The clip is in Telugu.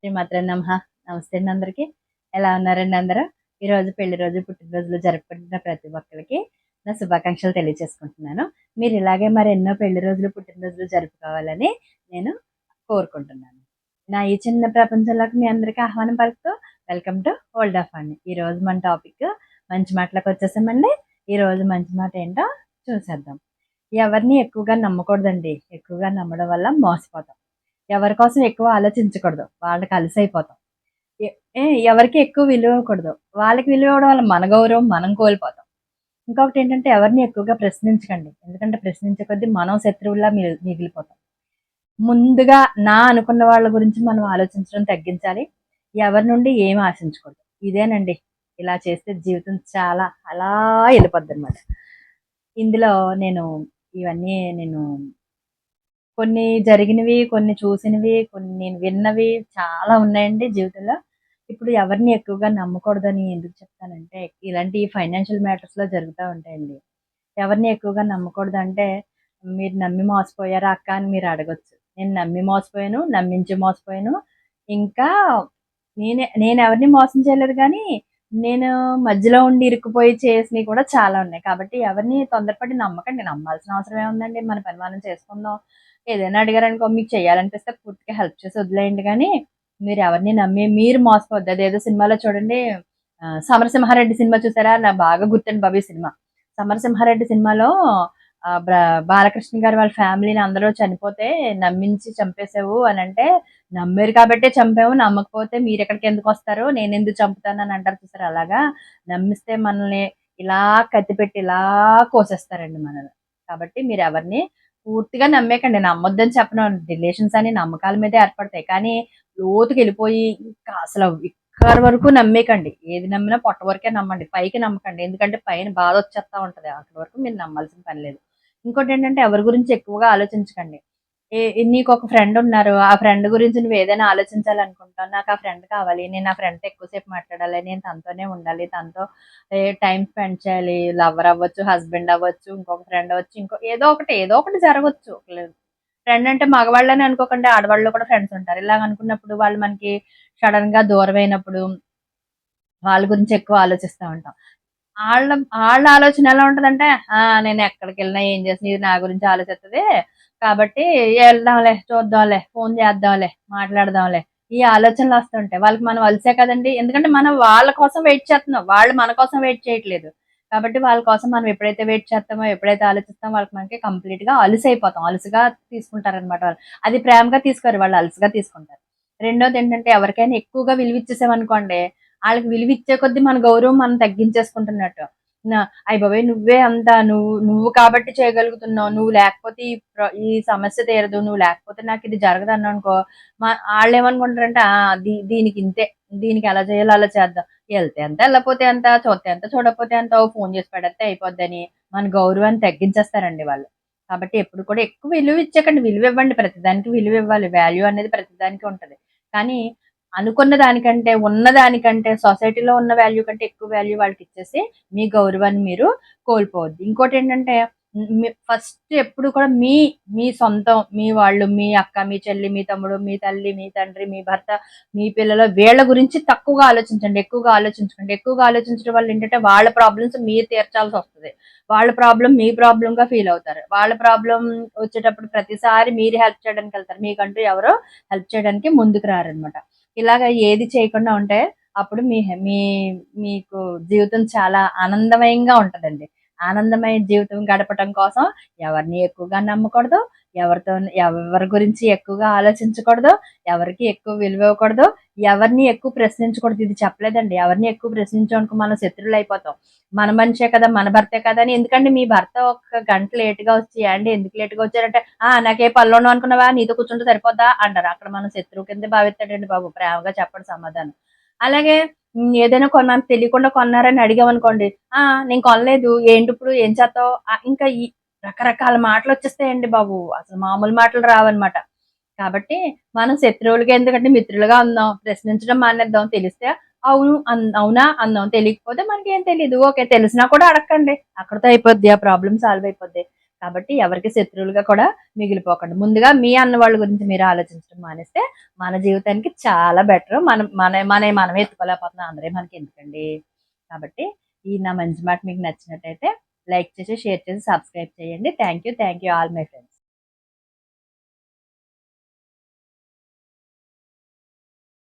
శ్రీమాత్రే నమః. నమస్తే అండి అందరికి. ఎలా ఉన్నారండి అందరూ? ఈరోజు పెళ్లి రోజు, పుట్టినరోజులు జరుపుకుంటున్న ప్రతి ఒక్కరికి నా శుభాకాంక్షలు తెలియజేసుకుంటున్నాను. మీరు ఇలాగే మరి ఎన్నో పెళ్లి రోజులు, పుట్టినరోజులు జరుపుకోవాలని నేను కోరుకుంటున్నాను. నా ఈ చిన్న ప్రపంచంలోకి మీ అందరికీ ఆహ్వానం పలుకుతూ welcome to world of fun. ఈరోజు మన టాపిక్ మంచి మాటలకు వచ్చేసామండి. ఈరోజు మంచి మాట ఏంటో చూసేద్దాం. ఎవరిని ఎక్కువగా నమ్మకూడదండి. ఎక్కువగా నమ్మడం వల్ల మోసపోతాం. ఎవరి కోసం ఎక్కువ ఆలోచించకూడదు. వాళ్ళకి అలసైపోతాం. ఎ ఏ ఎవరికి ఎక్కువ విలువ ఇవ్వకూడదు. వాళ్ళకి విలువ ఇవ్వడం వల్ల మన గౌరవం మనం కోల్పోతాం. ఇంకొకటేంటంటే ఎవరిని ఎక్కువగా ప్రశ్నించకండి. ఎందుకంటే ప్రశ్నించే కొద్దీ మనం శత్రువుల్లా మిగిలిపోతాం. ముందుగా నా అనుకున్న వాళ్ళ గురించి మనం ఆలోచించడం తగ్గించాలి. ఎవరి నుండి ఏమి ఆశించకూడదు. ఇదేనండి. ఇలా చేస్తే జీవితం చాలా అలా వెళ్ళిపోద్దనమాట. ఇందులో ఇవన్నీ నేను కొన్ని జరిగినవి, కొన్ని చూసినవి, కొన్ని నేను విన్నవి చాలా ఉన్నాయండి జీవితంలో. ఇప్పుడు ఎవరిని ఎక్కువగా నమ్మకూడదని ఎందుకు చెప్తానంటే, ఇలాంటి ఫైనాన్షియల్ మ్యాటర్స్‌లో జరుగుతా ఉంటాయండి. ఎవరిని ఎక్కువగా నమ్మకూడదంటే, మీరు నమ్మి మోసపోయారా అక్క అని మీరు అడగొచ్చు. నేను నమ్మి మోసపోయాను, నమ్మించి మోసపోయాను. ఇంకా నేనెవరిని మోసం చేయలేదు గానీ, నేను మధ్యలో ఉండి ఇరుక్కుపోయి చేసినవి కూడా చాలా ఉన్నాయి. కాబట్టి ఎవరిని తొందరపడి నమ్మకండి. నమ్మాల్సిన అవసరం ఏముందండి? మన పని మనం చేసుకుందాం. ఏదైనా అడిగారనుకో మీకు చేయాలనిపిస్తే పూర్తిగా హెల్ప్ చేసి వదిలేయండి గానీ, మీరెవరిని నమ్మి మీరు మోసపోవద్దు. అదేదో సినిమాలో చూడండి 'సమరసింహారెడ్డి' సినిమా చూసారా? నాకు బాగా గుర్తండి బాబు ఈ సినిమా. 'సమరసింహారెడ్డి' సినిమాలో ఆహ్, బ్ర బాలకృష్ణ గారు వాళ్ళ ఫ్యామిలీని అందరూ చనిపోతే నమ్మించి చంపేసావు అనంటే, నమ్మారు కాబట్టే చంపాము. నమ్మకపోతే మీరెక్కడికెందుకొస్తారు? నేనెందుకు చంపుతానని అంటారు చూసారా? అలాగా నమ్మిస్తే మనల్ని ఇలా కత్తిపెట్టి ఇలా కోసేస్తారండి మనల్ని. కాబట్టి మీరెవరిని పూర్తిగా నమ్మేకండి. నమ్మొద్దని చెప్పను. రిలేషన్స్ అని నమ్మకాల మీదే ఏర్పడతాయి. కానీ లోతుకెళ్ళిపోయి ఇంకా అసలు ఇక్కడి వరకు నమ్మేకండి. ఏది నమ్మినా పొట్ట వరకే నమ్మండి. పైకి నమ్మకండి. ఎందుకంటే పైన బాధొచ్చేస్తా ఉంటది. అక్కడి వరకు మీరు నమ్మాల్సిన పని లేదు. ఇంకోటేంటంటే ఎవరి గురించి ఎక్కువగా ఆలోచించకండి. నీకొక ఫ్రెండ్ ఉన్నారు. ఆ ఫ్రెండ్ గురించి నువ్వేదైనా ఆలోచించాలనుకుంటావు. నాకు ఆ ఫ్రెండ్ కావాలి. నేను ఆ ఫ్రెండ్‌తో ఎక్కువ సేపు మాట్లాడాలి. నేను తనతోనే ఉండాలి. తనతో టైమ్ స్పెండ్ చేయాలి. లవర్ అవ్వచ్చు, హస్బెండ్ అవ్వచ్చు, ఇంకొక ఫ్రెండ్ అవ్వచ్చు. ఏదో ఒకటి జరగొచ్చు. ఫ్రెండ్ అంటే మగవాళ్ళని అనుకోకండి. ఆడవాళ్ళలో కూడా ఫ్రెండ్స్ ఉంటారు. ఇలాగ అనుకున్నప్పుడు వాళ్ళు మనకి సడెన్‌గా దూరమైనప్పుడు వాళ్ళ గురించి ఎక్కువ ఆలోచిస్తా ఉంటాం. ఆళ్ళ ఆళ్ళ ఆలోచన ఎలా ఉంటదంటే, నేనెక్కడికెళ్ళినా ఏం చేసినా ఇది నా గురించి ఆలోచిస్తది. కాబట్టి ఎళ్దాంలే, చూద్దాంలే, ఫోను చేద్దాంలే, మాట్లాడదాంలే. ఈ ఆలోచనలొస్తుంటాయి. వాళ్ళకి మనం అలుసే కదండీ! ఎందుకంటే మనం వాళ్ళ కోసం వెయిట్ చేస్తున్నాం. వాళ్ళు మన కోసం వెయిట్ చేయట్లేదు. కాబట్టి వాళ్ళ కోసం మనం ఎప్పుడైతే వెయిట్ చేస్తామో, ఎప్పుడైతే ఆలోచిస్తామో మనకి కంప్లీట్‌గా అలుసైపోతాం. అలుసుగా తీసుకుంటారనమాట వాళ్ళు. అది ప్రేమగా తీసుకోరు. వాళ్ళు అలుసుగా తీసుకుంటారు. రెండోదేంటంటే ఎవరికైనా ఎక్కువగా విలువిచ్చేసామనుకోండి ఆళ్ళకి విలువిచ్చే కొద్దీ మన గౌరవం మనం తగ్గించేసుకుంటున్నట్టు. అయ్యబాబోయ్! నువ్వే అంత నువ్వు కాబట్టి చేయగలుగుతున్నావు. నువ్వు లేకపోతే ఈ సమస్య తీరదు. నువ్వు లేకపోతే నాకిది జరగదన్నావనుకో, ఆళ్ళేమనుకుంటారంటే దీనికింతే. దీనికి ఎలా చేయాలో అలా చేద్దాం. ఎళ్తే ఎంత, ఎళ్ళకపోతే ఎంత, చూత్తే ఎంత, చూడకపోతే ఎంత, ఓ ఫోను చేసి పడేత్తే అయిపోద్దని మన గౌరవాన్ని తగ్గించేస్తారండి వాళ్ళు. కాబట్టి ఎప్పుడు కూడా ఎక్కువ విలువిచ్చకండి. విలువివ్వండి. ప్రతిదానికి విలువివ్వాలి. వాల్యూ అనేది ప్రతిదానికి ఉంటది. కానీ అనుకున్న దానికంటే, ఉన్న దానికంటే, సొసైటీలో ఉన్న వాల్యూ కంటే ఎక్కువ వాల్యూ వాళ్ళకిచ్చేసి, మీ గౌరవాన్ని మీరు కోల్పోవద్దు. ఇంకోటేంటంటే, ఫస్ట్ ఎప్పుడు కూడా మీ సొంతం, మీ వాళ్ళు, మీ అక్క, మీ చెల్లి, మీ తమ్ముడు, మీ తల్లి, మీ తండ్రి, మీ భర్త, మీ పిల్లలు వీళ్ళ గురించి తక్కువగా ఆలోచించండి. ఎక్కువగా ఆలోచించకండి. ఎక్కువగా ఆలోచించడం వల్ల ఏంటంటే, వాళ్ళ ప్రాబ్లమ్స్ మీరు తీర్చాల్సొస్తది. వాళ్ళ ప్రాబ్లమ్ మీ ప్రాబ్లమ్‌గా ఫీల్ అవుతారు. వాళ్ళ ప్రాబ్లమ్ వచ్చేటప్పుడు ప్రతిసారి మీరు హెల్ప్ చేయడానికెళ్తారు. మీకంటూ ఎవరు హెల్ప్ చేయడానికి ముందుకు రారనమాట. ఇలాగ ఏది చేయకుండా ఉంటే అప్పుడు మీ మీ మీకు జీవితం చాలా ఆనందమయంగా ఉంటదండి. ఆనందమైన జీవితం గడపటం కోసం ఎవరిని ఎక్కువగా నమ్మకూడదు. ఎవరి గురించి ఎక్కువగా ఆలోచించకూడదు. ఎవరికీ ఎక్కువ విలువ ఇవ్వకూడదు. ఎవరిని ఎక్కువ ప్రశ్నించకూడదు. ఇది చెప్పలేదండి. ఎవరిని ఎక్కువ ప్రశ్నించామనుకో మనం శత్రువులయిపోతాం. మన మనిషే కదా! మన భర్తే కదా! అని ఎందుకండి మీ భర్త ఒక గంట లేట్‌గా వచ్చి "ఏవండీ ఎందుకు లేట్‌గా వచ్చారంటే" నాకే పనిలోను అనుకున్నావా? నీతో కూర్చుంటే సరిపోద్దా?" అంటారు. అక్కడ మనం శత్రువు కిందే భావిస్తాడండి బాబు. ప్రేమగా చెప్పడు సమాధానం. అలాగే ఏదైనా కొన్నాను తెలియకుండా కొన్నారని అడిగామనుకోండి, నేను కొనలేదు. ఏంటిప్పుడు? ఏం చేత్తావు?" ఇంకా రకరకాల మాటలొచ్చేస్తాయండి బాబు. అసలు మామూలు మాటలు రావన్నమాట. కాబట్టి మనం శత్రువులుగా ఎందుకంటే మిత్రులుగా ఉందాం. ప్రశ్నించడం మానేద్దాం. తెలిస్తే అవునా అందాం. తెలియకపోతే మనకేం తెలీదు. ఓకే. తెలిసినా కూడా అడక్కండి. అక్కడితో అయిపోద్ది. ఆ ప్రాబ్లమ్ సాల్వ్ అయిపోద్ది. కాబట్టి ఎవరికి శత్రువులుగా కూడా మిగిలిపోకండి. ముందుగా మీ అన్న వాళ్ళ గురించి మీరు ఆలోచించడం మానేస్తే మన జీవితానికి చాలా బెటర్. మనం ఎత్తుకోలేకపోతున్నాం, అందరే మనకి ఎందుకండి. కాబట్టి ఈ నా మంచి మాట మీకు నచ్చినట్టయితే లైక్ చేసి, షేర్ చేసి, సబ్స్క్రైబ్ చేయండి. Thank you all my friends.